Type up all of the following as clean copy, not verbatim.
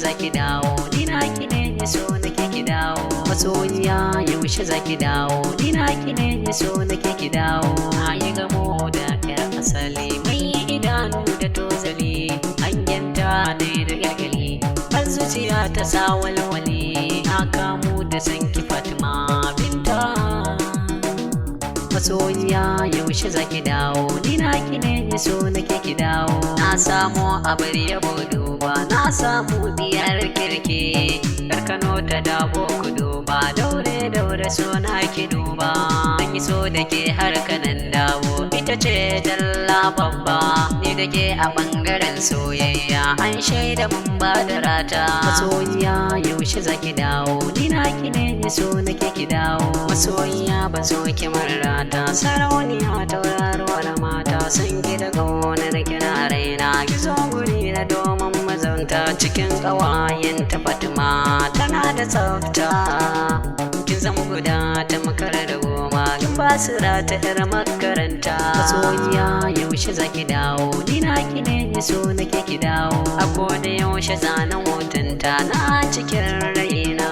zaki dawo ni na ki ne so nake ki dawo masoyiya yaushe zaki dawo ni na ki ne so nake ki dawo ayi gamo da yar asali mai idanu da tozali hanyanta ne da galgali har zuciya ta sa walwali na kamu da sanki Fatima binta masoyiya yaushe zaki dawo ni na ki ne so nake ki dawo na samu abar yabo duba na samu diyar kirki Kano ta Dawo ku duba daure so na ki duba an yi so da ke har kanan Dawo ita ce dalla babba ni da ke a bangaren soyayya an shaida mun ba da rata masoyiya yaushe zaki dawo ni na ki ne so nake ki dawo masoyiya ba so ki marrata sarauniya tauraruwar mata sun ki da gona da kina raina ki zo guri na domin mazanta cikin ƙawayen ta Fatima tana da tsafta kin zama guda ta makar da goma kin ba su rata yar makaranta masoyiya yaushe zaki dawo ni na ki ne so nake ki dawo a koda yaushe zanen hotunta na cikin raina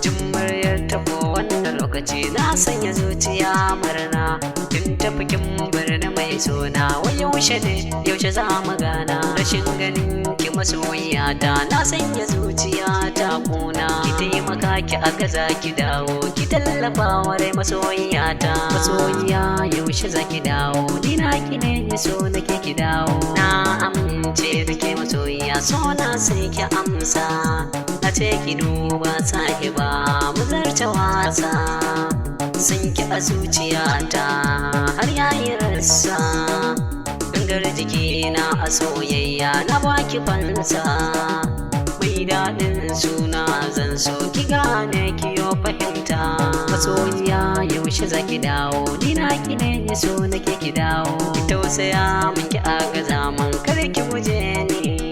jin muryar ta ko wannan lokaci na sanya zuciya murna kin tafi kin birni mai sona wai yaushe za mu gana rashin ganin ki masoyiyata na sanya zuciya ta kuna ki taimaka ki aga za ki dawo ki tallafa wa rai masoyiyata masoyiya yaushe za ki dawo ni na ki ne so nake ki dawo na amince da ke masoyiya so na sai ki amsa a ce ki duba sahiba mu zarce wasa sun ki a zuciyata har yayi rassa gangar jikina a soyayya na baki fansa mai daɗin suna zan so ki gane ki yo fahimta masoyiya yaushe zaki dawo ni na ki ne so nake ki dawo ki tausaya min ki aga zaman kar ki guje ni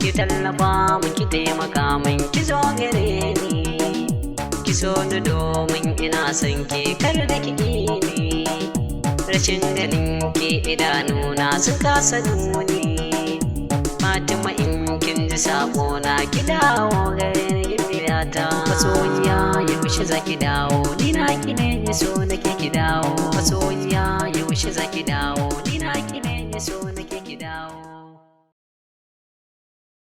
ki tallafa min ki taimaka min ki zo gare ni ki so ni domin ina son ki kar da ki ni rashin ganin ki idanuna sun kasa nuni Fatima in kin ji sabona ki dawo gare ni gidata masoyiya yaushe zaki dawo ni na ki ne so nake ki dawo masoyiya yaushe zaki dawo ni na ki ne so nake